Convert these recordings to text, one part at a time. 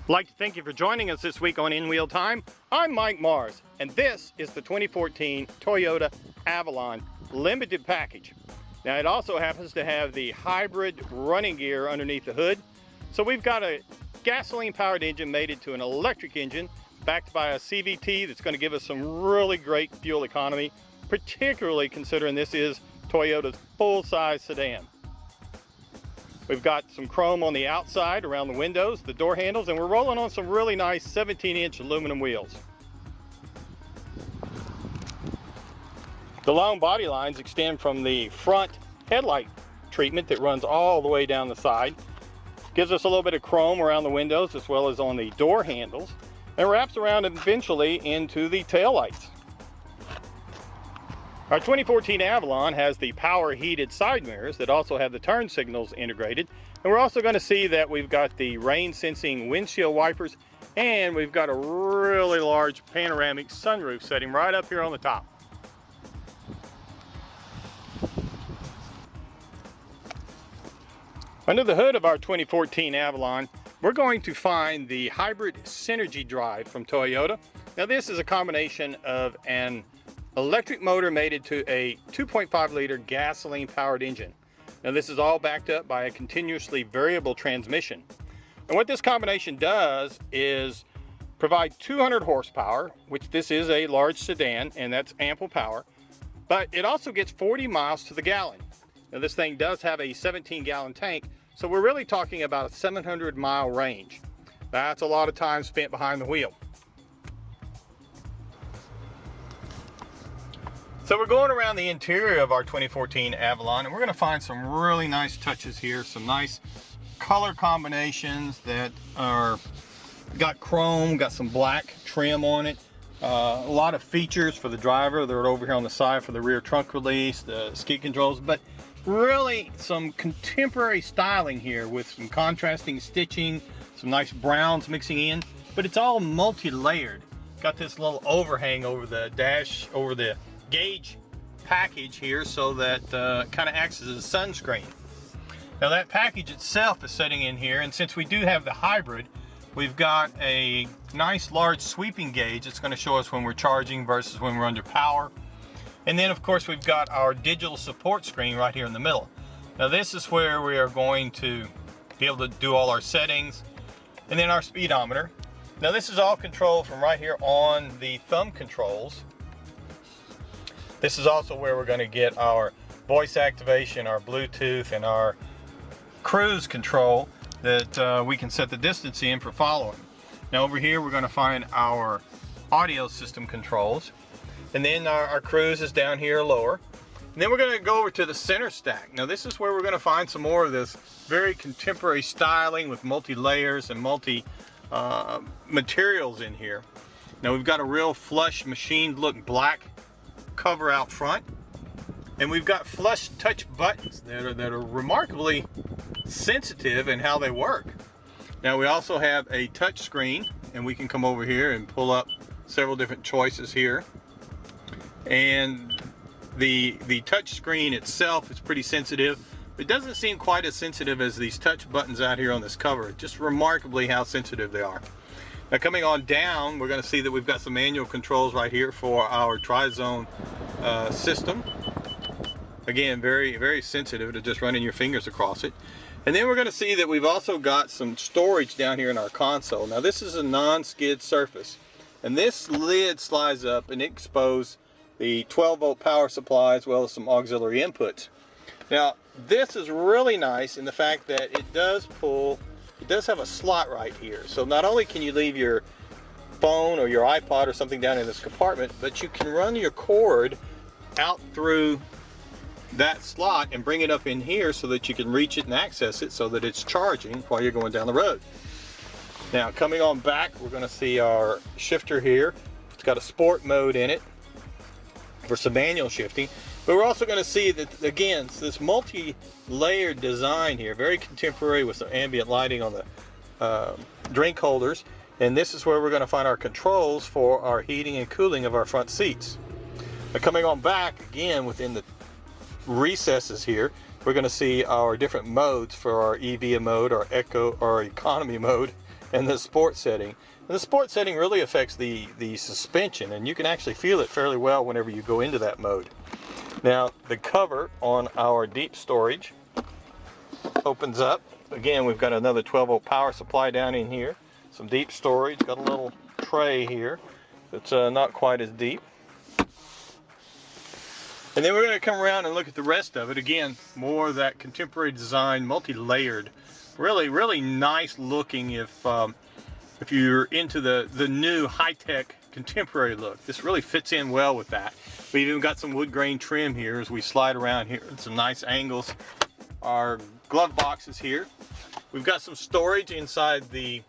I'd like to thank you for joining us this week on In Wheel Time. I'm Mike Mars, and this is the 2014 Toyota Avalon Limited Package. Now, it also happens to have the hybrid running gear underneath the hood. So we've got a gasoline-powered engine mated to an electric engine, backed by a CVT that's going to give us some really great fuel economy, particularly considering this is Toyota's full-size sedan. We've got some chrome on the outside around the windows, the door handles, and we're rolling on some really nice 17-inch aluminum wheels. The long body lines extend from the front headlight treatment that runs all the way down the side. Gives us a little bit of chrome around the windows as well as on the door handles, and wraps around eventually into the tail lights. Our 2014 Avalon has the power heated side mirrors that also have the turn signals integrated. And we're also going to see that we've got the rain sensing windshield wipers, and we've got a really large panoramic sunroof setting right up here on the top. Under the hood of our 2014 Avalon, we're going to find the hybrid Synergy drive from Toyota. Now, this is a combination of an electric motor mated to a 2.5 liter gasoline powered engine. Now, this is all backed up by a continuously variable transmission. And what this combination does is provide 200 horsepower, which this is a large sedan, and that's ample power, but it also gets 40 miles to the gallon. Now, this thing does have a 17-gallon tank, so we're really talking about a 700-mile range. That's a lot of time spent behind the wheel. So we're going around the interior of our 2014 Avalon, and we're going to find some really nice touches here, some nice color combinations that are got chrome, got some black trim on it, a lot of features for the driver. They're over here on the side for the rear trunk release, the skid controls, but really some contemporary styling here with some contrasting stitching, some nice browns mixing in, but it's all multi-layered. Got this little overhang over the dash, over the gauge package here, so that kind of acts as a sunscreen. Now, that package itself is sitting in here, and since we do have the hybrid, we've got a nice large sweeping gauge that's going to show us when we're charging versus when we're under power. And then, of course, we've got our digital support screen right here in the middle. Now, this is where we are going to be able to do all our settings, and then our speedometer. Now, this is all controlled from right here on the thumb controls. This is also where we're going to get our voice activation, our Bluetooth, and our cruise control that we can set the distance in for following. Now, over here we're going to find our audio system controls, and then our cruise is down here lower. And then we're going to go over to the center stack. Now, this is where we're going to find some more of this very contemporary styling with multi-layers and multi materials in here. Now, we've got a real flush machined look black cover out front, and we've got flush touch buttons that are remarkably sensitive in how they work. Now, we also have a touch screen, and we can come over here and pull up several different choices here. And the touch screen itself is pretty sensitive. It doesn't seem quite as sensitive as these touch buttons out here on this cover. Just remarkably how sensitive they are. Now, coming on down, we're going to see that we've got some manual controls right here for our tri-zone system. Again, very, very sensitive to just running your fingers across it. And then we're going to see that we've also got some storage down here in our console. Now, this is a non-skid surface, and this lid slides up and it exposes the 12-volt power supply as well as some auxiliary inputs. Now, this is really nice in the fact that it does have a slot right here. So not only can you leave your phone or your iPod or something down in this compartment, but you can run your cord out through that slot and bring it up in here so that you can reach it and access it so that it's charging while you're going down the road. Now, coming on back, we're going to see our shifter here. It's got a sport mode in it for some manual shifting. But we're also going to see that, again, this multi-layered design here, very contemporary with some ambient lighting on the drink holders. And this is where we're going to find our controls for our heating and cooling of our front seats. Now, coming on back, again, within the recesses here, we're going to see our different modes for our EV mode, our Eco, or economy mode, and the sport setting. And the sport setting really affects the suspension, and you can actually feel it fairly well whenever you go into that mode. Now, the cover on our deep storage opens up. Again, we've got another 12-volt power supply down in here. Some deep storage. Got a little tray here that's not quite as deep. And then we're going to come around and look at the rest of it. Again, more of that contemporary design, multi-layered. Really nice looking if you're into the new high-tech contemporary look. This really fits in well with that. We've even got some wood grain trim here as we slide around here. Some nice angles. Our glove boxes here. We've got some storage inside the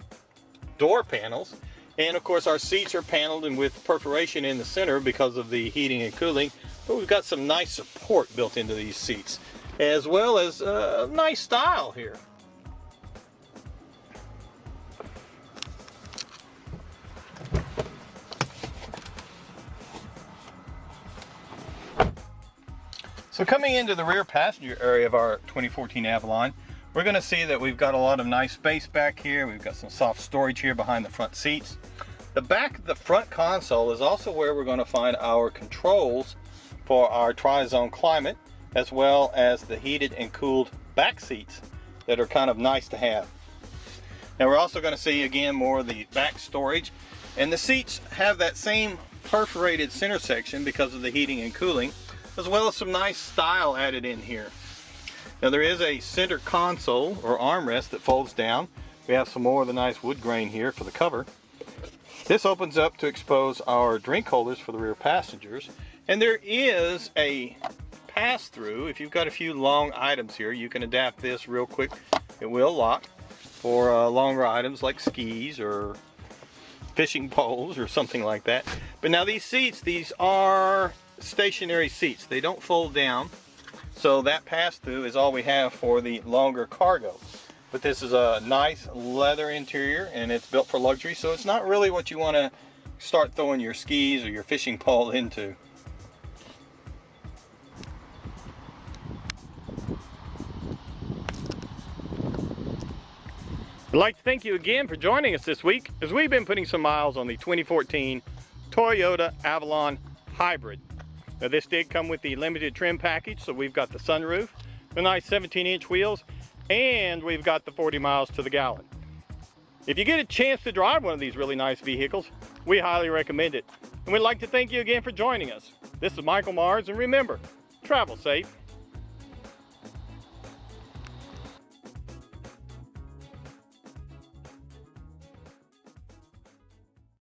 door panels. And of course our seats are paneled and with perforation in the center because of the heating and cooling. But we've got some nice support built into these seats, as well as a nice style here. So coming into the rear passenger area of our 2014 Avalon, we're going to see that we've got a lot of nice space back here. We've got some soft storage here behind the front seats. The back of the front console is also where we're going to find our controls for our tri-zone climate, as well as the heated and cooled back seats that are kind of nice to have. Now we're also going to see again more of the back storage, and the seats have that same perforated center section because of the heating and cooling, as well as some nice style added in here. Now there is a center console or armrest that folds down. We have some more of the nice wood grain here for the cover. This opens up to expose our drink holders for the rear passengers. And there is a pass-through. If you've got a few long items here, you can adapt this real quick. It will lock for longer items like skis or fishing poles or something like that. But now these seats, these are stationary seats. They don't fold down. So that pass-through is all we have for the longer cargo. But this is a nice leather interior, and it's built for luxury, so it's not really what you want to start throwing your skis or your fishing pole into. I'd like to thank you again for joining us this week as we've been putting some miles on the 2014 Toyota Avalon Hybrid. Now this did come with the limited trim package, so we've got the sunroof, the nice 17-inch wheels, and we've got the 40 miles to the gallon. If you get a chance to drive one of these really nice vehicles, we highly recommend it. And we'd like to thank you again for joining us. This is Michael Mars, and remember, travel safe